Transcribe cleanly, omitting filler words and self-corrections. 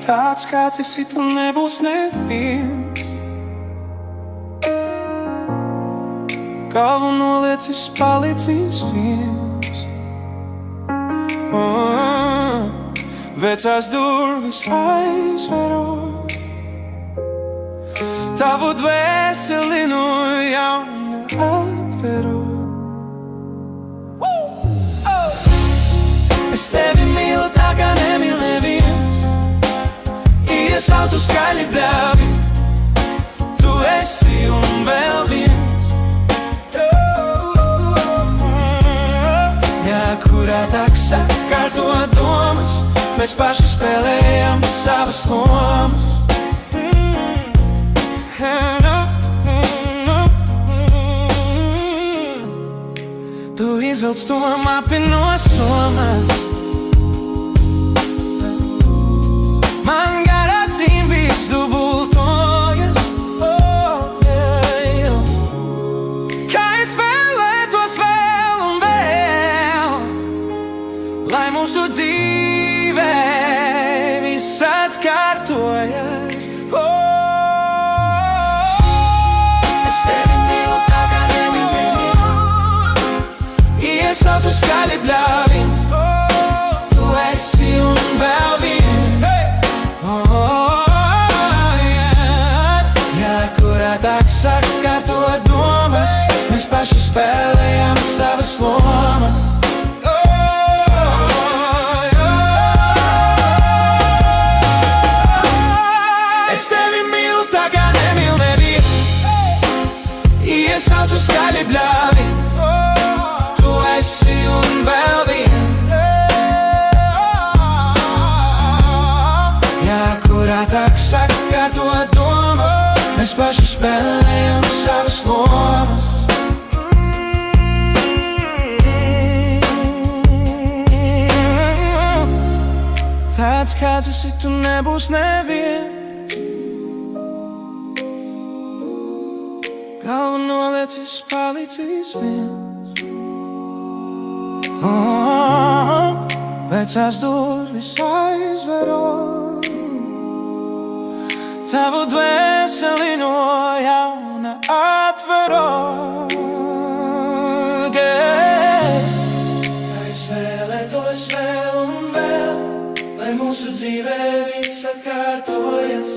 Tāds kāds esi, tu nebūs neviens. Galvu noliecis, palicis viens. Vecās durvis aizverot, tavu dvēseli no jauna atverot. Es tevi mīlu tā kā nemīl neviens, iesaucu skaļi bļāvis, tu esi un vēl viens. Ja kurā taksa kārto domas, mēs paši spēlējam savas lomas. Tu izvelc to mapi no somas, man gar acīm viss dubultojas. Kā es vēlētos vēl un vēl, lai mūsu dzīvē viss atkārtojas. Es tevi mīlu tā kā nemīl neviens, iesaucu skaļi bļāvis, tu esi un vēl viens. Ja kurā taksa kārto domas, mēs paši spēlējam savas lomas. Iesaucu skaļi bļāvis, tu esi un vēl viens. Ja kurā taksa kārto domas, mēs paši spēlējam savas lomas. Tāds kāds esi, tu nebūs neviens. Galvu noliecis, palicis viens. Vecās durvis aizverot, tavu dvēseli no jauna atverot. Kā es vēlētos vēl un vēl, lai mūsu dzīvē viss atkārtojas.